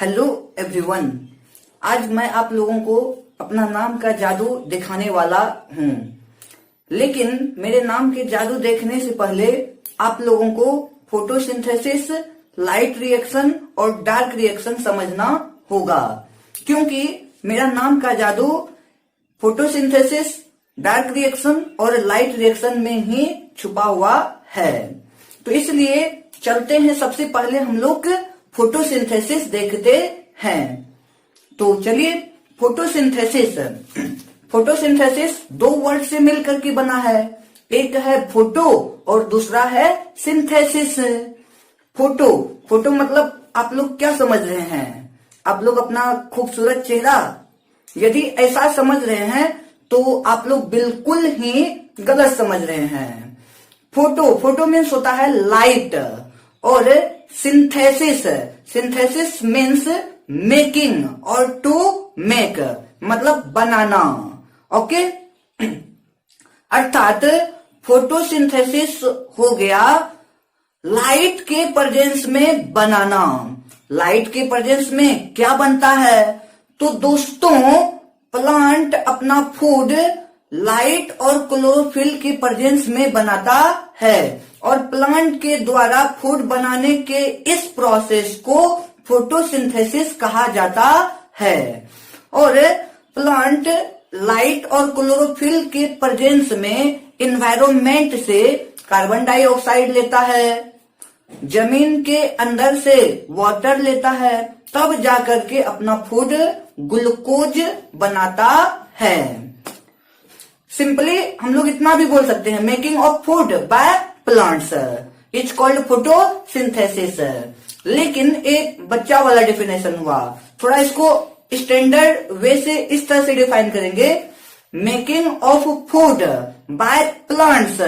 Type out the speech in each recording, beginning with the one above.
Hello everyone. आज मैं आप लोगों को अपना नाम का जादू दिखाने वाला हूँ, लेकिन मेरे नाम के जादू देखने से पहले आप लोगों को फोटोसिंथेसिस, लाइट रिएक्शन और डार्क रिएक्शन समझना होगा, क्योंकि मेरा नाम का जादू फोटोसिंथेसिस, डार्क रिएक्शन और लाइट रिएक्शन में ही छुपा हुआ है। तो इसलिए चलते हैं, सबसे पहले हम लोग फोटोसिंथेसिस देखते हैं। तो चलिए, फोटोसिंथेसिस दो वर्ड से मिलकर के बना है। एक है फोटो और दूसरा है सिंथेसिस। फोटो मतलब आप लोग क्या समझ रहे हैं? आप लोग अपना खूबसूरत चेहरा? यदि ऐसा समझ रहे हैं तो आप लोग बिल्कुल ही गलत समझ रहे हैं। फोटो मीन्स होता है लाइट, और सिंथेसिस मीन्स मेकिंग और टू मेक मतलब बनाना। ओके, अर्थात फोटोसिंथेसिस हो गया लाइट के प्रेजेंस में बनाना। लाइट के प्रेजेंस में क्या बनता है? तो दोस्तों, प्लांट अपना फूड लाइट और क्लोरोफिल के प्रेजेंस में बनाता है, और प्लांट के द्वारा फूड बनाने के इस प्रोसेस को फोटोसिंथेसिस कहा जाता है। और प्लांट लाइट और क्लोरोफिल के प्रेजेंस में एनवायरनमेंट से कार्बन डाइऑक्साइड लेता है, जमीन के अंदर से वाटर लेता है, तब जाकर के अपना फूड ग्लूकोज बनाता है। सिंपली हम लोग इतना भी बोल सकते हैं, making of food by plants is called photosynthesis. लेकिन एक बच्चा वाला डिफिनेशन हुआ, थोड़ा इसको स्टैंडर्ड वे से इस तरह से डिफाइन करेंगे, making of food by plants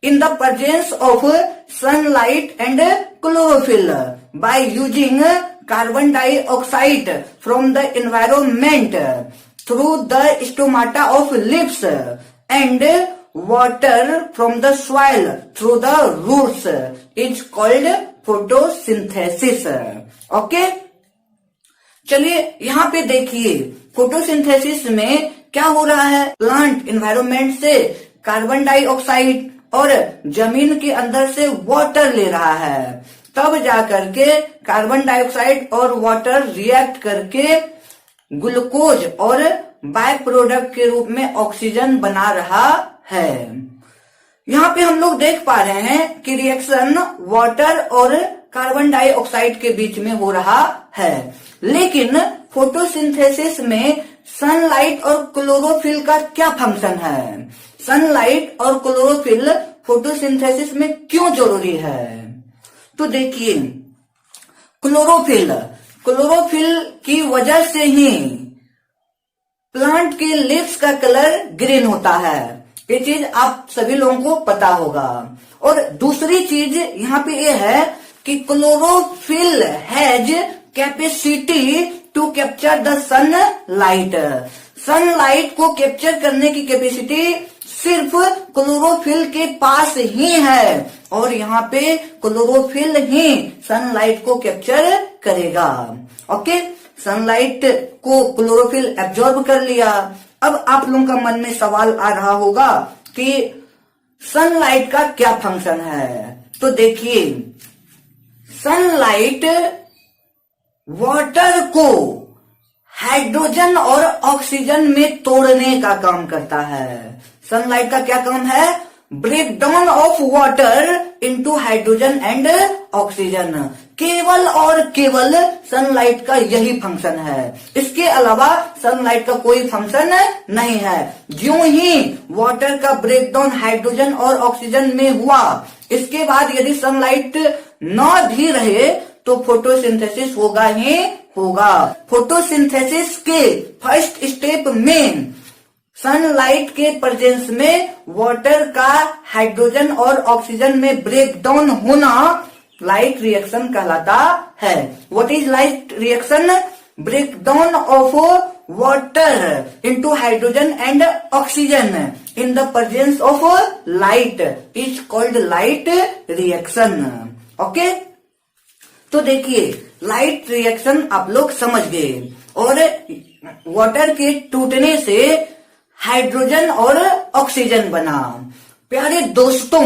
in the presence of sunlight and chlorophyll by using carbon dioxide from the environment through the stomata of leaves and water from the soil through the roots is called photosynthesis. Okay? चलिए यहाँ पे देखिए, photosynthesis में क्या हो रहा है? Plant environment से कार्बन डाइऑक्साइड और जमीन के अंदर से वाटर ले रहा है, तब जाकर के कार्बन डाइऑक्साइड और वाटर रिएक्ट करके ग्लूकोज और बाय प्रोडक्ट के रूप में ऑक्सीजन बना रहा है। यहाँ पे हम लोग देख पा रहे हैं कि रिएक्शन वाटर और कार्बन डाइऑक्साइड के बीच में हो रहा है, लेकिन फोटोसिंथेसिस में सनलाइट और क्लोरोफिल का क्या फंक्शन है? सनलाइट और क्लोरोफिल फोटोसिंथेसिस में क्यों जरूरी है? तो देखिए, क्लोरोफिल की वजह से ही प्लांट के लीव्स का कलर ग्रीन होता है। ये चीज आप सभी लोगों को पता होगा। और दूसरी चीज यहाँ पे ये है कि chlorophyll has capacity to capture the sunlight. Sunlight को कैप्चर करने की कैपेसिटी सिर्फ क्लोरोफिल के पास ही है, और यहाँ पे क्लोरोफिल ही सनलाइट को कैप्चर करेगा। ओके, सनलाइट को क्लोरोफिल एब्जॉर्ब कर लिया। अब आप लोगों का मन में सवाल आ रहा होगा कि सनलाइट का क्या फंक्शन है? तो देखिए, सनलाइट वाटर को हाइड्रोजन और ऑक्सीजन में तोड़ने का काम करता है। सनलाइट का क्या काम है? Break down of water into hydrogen and oxygen. केवल और केवल सनलाइट का यही फंक्शन है, इसके अलावा सनलाइट का कोई फंक्शन नहीं है। ज्यों ही वाटर का ब्रेक डाउन हाइड्रोजन और ऑक्सीजन में हुआ, इसके बाद यदि सनलाइट न भी रहे तो फोटोसिंथेसिस होगा ही होगा। फोटोसिंथेसिस के फर्स्ट स्टेप में सनलाइट के प्रेजेंस में वाटर का हाइड्रोजन और ऑक्सीजन में ब्रेक डाउन होना लाइट रिएक्शन कहलाता है। What is light reaction? Break down of water into hydrogen and oxygen in the presence of light is called light reaction. Okay, तो देखिए लाइट रिएक्शन आप लोग समझ गए, और वाटर के टूटने से हाइड्रोजन और ऑक्सीजन बना। प्यारे दोस्तों,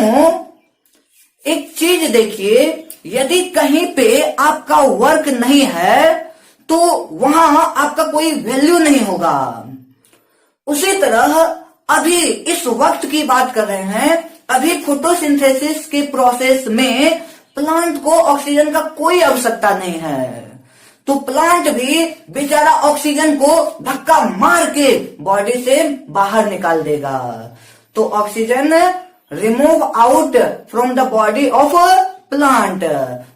एक चीज देखिए, यदि कहीं पे आपका वर्क नहीं है तो वहां आपका कोई वैल्यू नहीं होगा। उसी तरह अभी इस वक्त की बात कर रहे हैं, अभी फोटोसिंथेसिस के प्रोसेस में प्लांट को ऑक्सीजन का कोई आवश्यकता नहीं है, तो प्लांट भी बेचारा ऑक्सीजन को धक्का मार के बॉडी से बाहर निकाल देगा। तो oxygen remove out from the body of plant,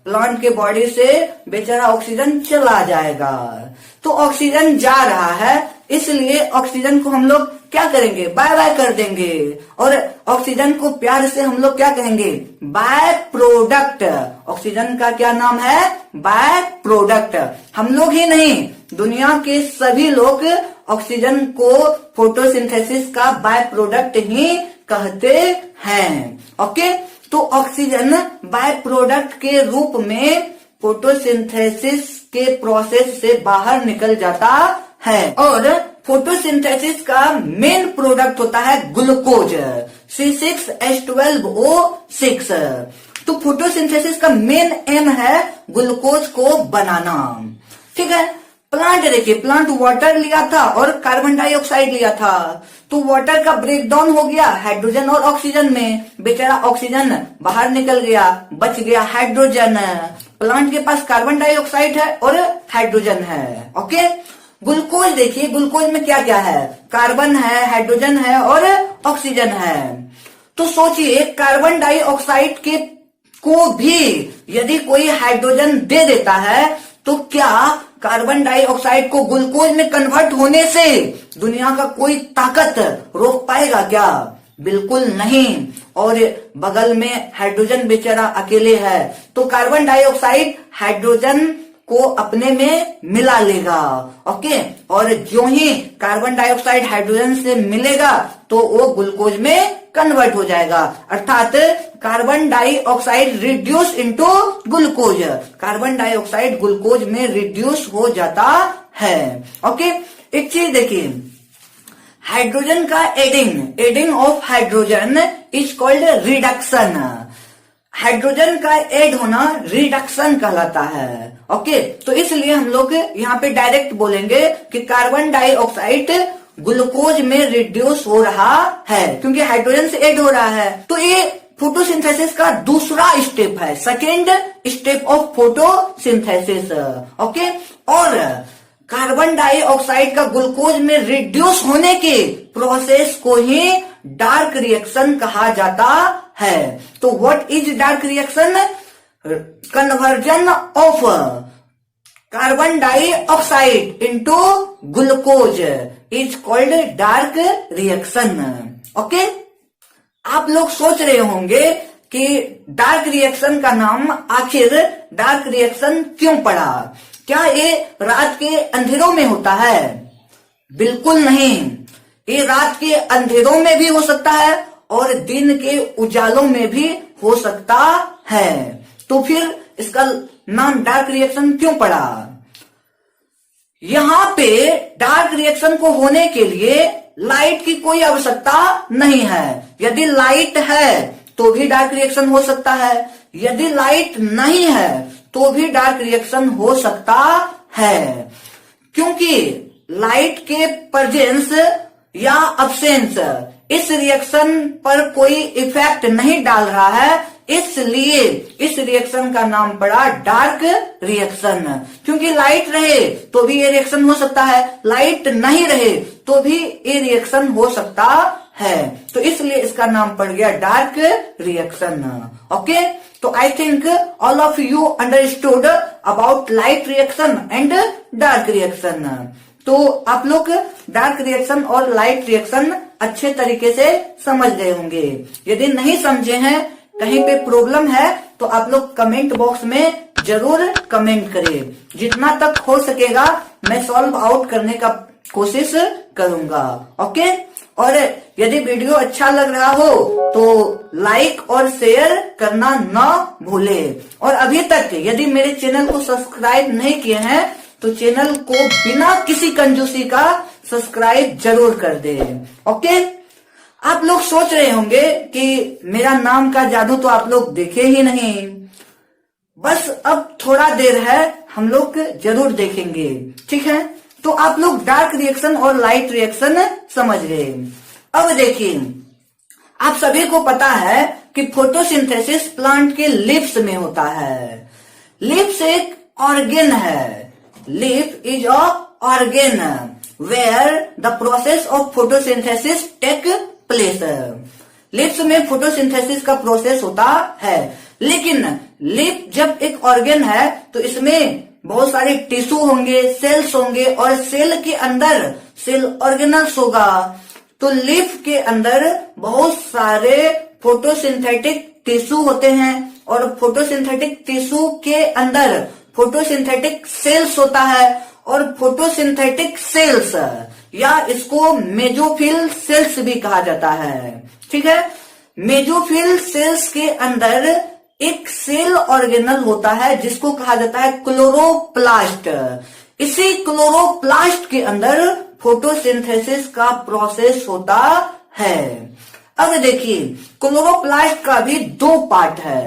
plant के बॉडी से बेचारा ऑक्सीजन चला जाएगा। तो ऑक्सीजन जा रहा है, इसलिए ऑक्सीजन को हम लोग क्या करेंगे, बाय बाय कर देंगे, और ऑक्सीजन को प्यार से हम लोग क्या कहेंगे, बाय प्रोडक्ट। ऑक्सीजन का क्या नाम है, बाय प्रोडक्ट। हम लोग ही नहीं, दुनिया के सभी लोग ऑक्सीजन को फोटोसिंथेसिस का बाय प्रोडक्ट ही कहते हैं। ओके, तो ऑक्सीजन बाय प्रोडक्ट के रूप में फोटोसिंथेसिस के प्रोसेस से बाहर निकल जाता है, और फोटोसिंथेसिस का मेन प्रोडक्ट होता है ग्लूकोज, C6H12O6। तो फोटोसिंथेसिस का मेन एम है ग्लूकोज को बनाना। ठीक है, प्लांट देखिए, प्लांट वाटर लिया था और कार्बन डाइऑक्साइड लिया था, तो वाटर का ब्रेक डाउन हो गया हाइड्रोजन और ऑक्सीजन में, बेचारा ऑक्सीजन बाहर निकल गया, बच गया हाइड्रोजन। प्लांट के पास कार्बन डाइऑक्साइड है और हाइड्रोजन है। ओके, ग्लूकोज देखिए, ग्लूकोज में क्या क्या है, कार्बन है, हाइड्रोजन है और ऑक्सीजन है। तो सोचिए कार्बन डाइऑक्साइड के को भी यदि कोई हाइड्रोजन दे देता है तो क्या कार्बन डाइऑक्साइड को ग्लूकोज में कन्वर्ट होने से दुनिया का कोई ताकत रोक पाएगा क्या? बिल्कुल नहीं। और बगल में हाइड्रोजन बेचारा अकेले है, तो कार्बन डाइऑक्साइड हाइड्रोजन को अपने में मिला लेगा। ओके, और जो ही कार्बन डाइऑक्साइड हाइड्रोजन से मिलेगा तो वो ग्लूकोज में कन्वर्ट हो जाएगा, अर्थात carbon dioxide reduce into glucose, carbon dioxide glucose में रिड्यूस हो जाता है। ओके, एक चीज देखिए, हाइड्रोजन का adding of hydrogen is called reduction. Hydrogen का ऐड होना रिडक्शन कहलाता है। ओके, तो इसलिए हम लोग यहाँ पे डायरेक्ट बोलेंगे कि कार्बन डाइऑक्साइड ग्लूकोज में रिड्यूस हो रहा है क्योंकि हाइड्रोजन से ऐड हो रहा है। तो ये फोटोसिंथेसिस का दूसरा स्टेप है, second step of photosynthesis. Okay, और कार्बन डाइऑक्साइड का ग्लूकोज में रिड्यूस होने के प्रोसेस को ही डार्क रिएक्शन कहा जाता है। तो what is dark reaction? Conversion of carbon dioxide into glucose is called dark reaction. Okay, आप लोग सोच रहे होंगे कि डार्क रिएक्शन का नाम आखिर डार्क रिएक्शन क्यों पड़ा? क्या ये रात के अंधेरों में होता है? बिल्कुल नहीं, ये रात के अंधेरों में भी हो सकता है और दिन के उजालों में भी हो सकता है। तो फिर इसका नाम डार्क रिएक्शन क्यों पड़ा? यहां पे डार्क रिएक्शन को होने के लिए लाइट की कोई आवश्यकता नहीं है। यदि लाइट है तो भी डार्क रिएक्शन हो सकता है, यदि लाइट नहीं है तो भी डार्क रिएक्शन हो सकता है, क्योंकि लाइट के प्रेजेंस या अब्सेंस इस रिएक्शन पर कोई इफेक्ट नहीं डाल रहा है, इसलिए इस रिएक्शन का नाम पड़ा डार्क रिएक्शन। क्योंकि लाइट रहे तो भी ये रिएक्शन हो सकता है, लाइट नहीं रहे तो भी ये रिएक्शन हो सकता है, तो इसलिए इसका नाम पड़ गया डार्क रिएक्शन। ओके, तो I think all of you understood about light reaction and dark reaction. तो आप लोग डार्क रिएक्शन और लाइट रिएक्शन अच्छे तरीके से समझ गए होंगे। यदि नहीं समझे हैं, कहीं पे प्रॉब्लम है, तो आप लोग कमेंट बॉक्स में जरूर कमेंट करें। जितना तक हो सकेगा मैं सॉल्व आउट करने का कोशिश करूंगा। ओके, और यदि वीडियो अच्छा लग रहा हो तो लाइक और शेयर करना ना भूले, और अभी तक यदि मेरे चैनल को सब्सक्राइब नहीं किए हैं तो चैनल को बिना किसी कंजूसी का सब्सक्राइब जरूर कर दे। ओके, आप लोग सोच रहे होंगे कि मेरा नाम का जादू तो आप लोग देखे ही नहीं, बस अब थोड़ा देर है, हम लोग जरूर देखेंगे। ठीक है, तो आप लोग डार्क रिएक्शन और लाइट रिएक्शन समझ गए। अब देखिए, आप सभी को पता है कि फोटोसिंथेसिस प्लांट के लीव्स में होता है। लीव्स एक ऑर्गेन है। Leaf is a organ where the process of photosynthesis take place. Leaves में फोटोसिंथेसिस का प्रोसेस होता है, लेकिन लीफ जब एक ऑर्गेन है तो इसमें बहुत सारे टिश्यू होंगे, सेल्स होंगे, और सेल के अंदर सेल ऑर्गेनल्स होगा। तो लीफ के अंदर बहुत सारे फोटोसिंथेटिक टिश्यू होते हैं, और फोटोसिंथेटिक टिश्यू के अंदर फोटोसिंथेटिक सेल्स होता है, और फोटोसिंथेटिक सेल्स या इसको मेजोफिल सेल्स भी कहा जाता है। ठीक है, मेजोफिल सेल्स के अंदर एक सेल ऑर्गेनल होता है जिसको कहा जाता है क्लोरोप्लास्ट। इसी क्लोरोप्लास्ट के अंदर फोटोसिंथेसिस का प्रोसेस होता है। अब देखिए, क्लोरोप्लास्ट का भी दो पार्ट है।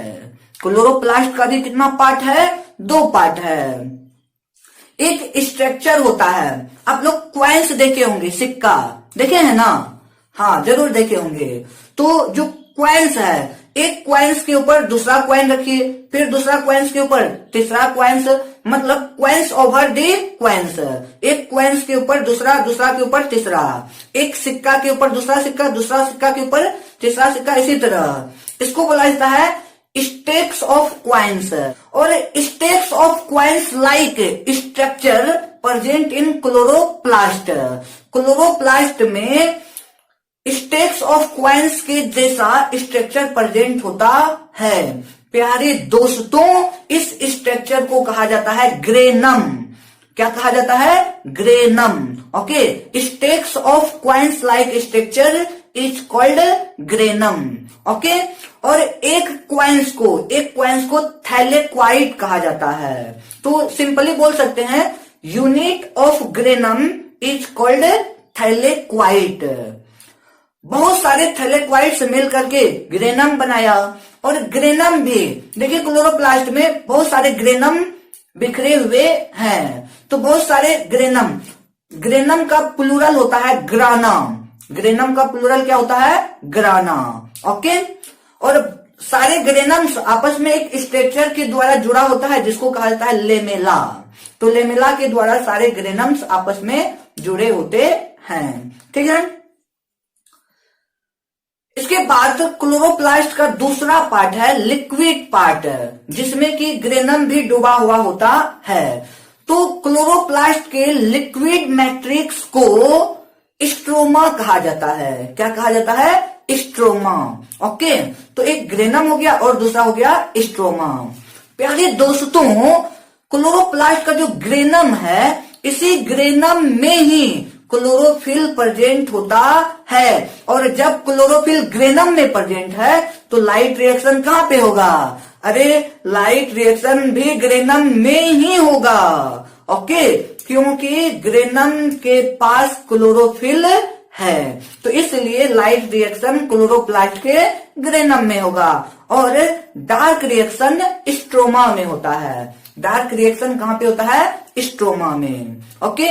क्लोरोप्लास्ट का भी कितना पार्ट है? दो पार्ट है। एक स्ट्रक्चर होता है, आप लोग क्वाइंस देखे होंगे, सिक्का देखे हैं ना? हाँ, जरूर देखे होंगे। तो जो क्वाइंस है, एक क्वाइंस के ऊपर दूसरा क्वाइन रखिए, फिर दूसरा क्वाइंस के ऊपर तीसरा क्वाइंस, मतलब क्वाइंस ओवर दी क्वाइंस। एक क्वाइंस के ऊपर दूसरा, दूसरा के ऊपर तीसरा, एक सिक्का के ऊपर दूसरा सिक्का, दूसरा सिक्का के ऊपर तीसरा सिक्का, इसी तरह इसको बोला जाता है स्टेक्स ऑफ क्वाइंस। और stakes of coins like structure present in chloroplast. Chloroplast में स्टेक्स ऑफ क्वाइंस के जैसा स्ट्रक्चर प्रेजेंट होता है। प्यारे दोस्तों, इस स्ट्रक्चर को कहा जाता है ग्रेनम। क्या कहा जाता है? Granum. Okay, stakes of coins like structure is called granum. Okay, और एक क्वाइंस को थैलेक्वाइट कहा जाता है। तो सिंपली बोल सकते हैं unit of granum is called thylakoid. बहुत सारे थैलेक्वाइट्स मिल करके ग्रेनम बनाया, और ग्रेनम भी देखिए क्लोरोप्लास्ट में बहुत सारे ग्रेनम बिखरे हुए हैं। तो बहुत सारे ग्रेनम का प्लूरल होता है ग्राना। ग्रेनम का प्लूरल क्या होता है? ग्राना। ओके, और सारे ग्रेनम्स आपस में एक स्ट्रक्चर के द्वारा जुड़ा होता है जिसको कहा जाता है लेमेला। तो लेमेला के द्वारा सारे ग्रेनम्स आपस में जुड़े होते हैं। ठीक है, इसके बाद क्लोरोप्लास्ट का दूसरा पार्ट है लिक्विड पार्ट, जिसमें कि ग्रेनम भी डूबा हुआ होता है। तो क्लोरोप्लास्ट के लिक्विड मैट्रिक्स को स्ट्रोमा कहा जाता है। क्या कहा जाता है? स्ट्रोमा। ओके, तो एक ग्रेनम हो गया और दूसरा हो गया स्ट्रोमा। प्यारे दोस्तों, क्लोरोप्लास्ट का जो ग्रेनम है, इसी ग्रेनम में ही क्लोरोफिल प्रेजेंट होता है, और जब क्लोरोफिल ग्रेनम में प्रेजेंट है तो लाइट रिएक्शन कहाँ पे होगा? अरे, लाइट रिएक्शन भी ग्रेनम में ही होगा। ओके, क्योंकि ग्रेनम के पास क्लोरोफिल है, तो इसलिए लाइट रिएक्शन क्लोरोप्लास्ट के ग्रेनम में होगा, और डार्क रिएक्शन स्ट्रोमा में होता है। डार्क रिएक्शन कहाँ पे होता है? स्ट्रोमा में। ओके,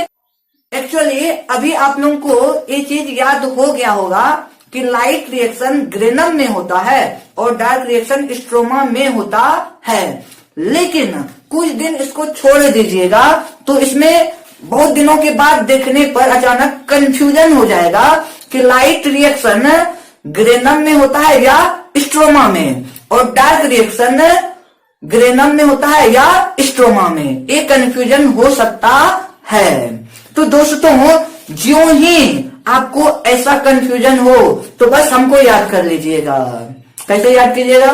एक्चुअली अभी आप लोगों को ये चीज याद हो गया होगा कि लाइट रिएक्शन ग्रेनम में होता है और डार्क रिएक्शन स्ट्रोमा में होता है, लेकिन कुछ दिन इसको छोड़ दीजिएगा तो इसमें बहुत दिनों के बाद देखने पर अचानक कंफ्यूजन हो जाएगा कि लाइट रिएक्शन ग्रेनम में होता है या स्ट्रोमा में, और डार्क रिएक्शन ग्रेनम में होता है या स्ट्रोमा में। ये कंफ्यूजन हो सकता है। तो दोस्तों, ज्यों ही आपको ऐसा कंफ्यूजन हो तो बस हमको याद कर लीजिएगा। कैसे याद कीजिएगा?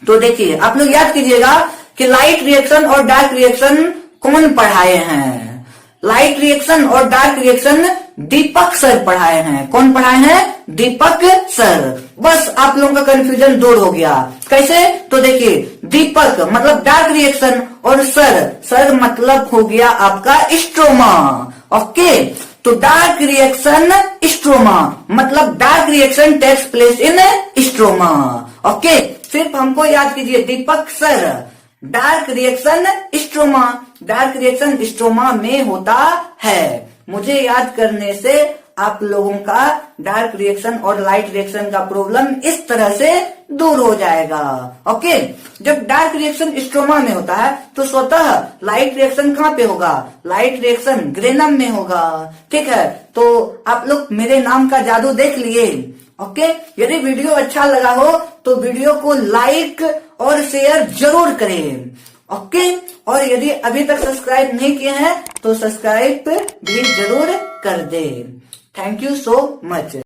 तो देखिए, आप लोग याद कीजिएगा कि लाइट रिएक्शन और डार्क रिएक्शन कौन पढ़ाए हैं। लाइट रिएक्शन और डार्क रिएक्शन दीपक सर पढ़ाए हैं। कौन पढ़ाए हैं? दीपक सर। बस आप लोगों का कंफ्यूजन दूर हो गया। कैसे? तो देखिए, दीपक मतलब डार्क रिएक्शन और सर मतलब हो गया आपका स्ट्रोमा। ओके, तो डार्क रिएक्शन स्ट्रोमा मतलब dark reaction takes place in stroma. Okay, सिर्फ हमको याद कीजिए, Deepak sir dark reaction stroma, dark reaction stroma में होता है। मुझे याद करने से आप लोगों का डार्क रिएक्शन और लाइट रिएक्शन का प्रॉब्लम इस तरह से दूर हो जाएगा। ओके, जब डार्क रिएक्शन स्ट्रोमा में होता है तो स्वतः लाइट रिएक्शन कहाँ पे होगा? लाइट रिएक्शन ग्रेनम में होगा। ठीक है, तो आप लोग मेरे नाम का जादू देख लिए। ओके, यदि वीडियो अच्छा लगा हो तो वीडियो को लाइक और शेयर जरूर करें। ओके, और यदि अभी तक सब्सक्राइब नहीं किए हैं तो सब्सक्राइब भी जरूर कर दे। Thank you so much.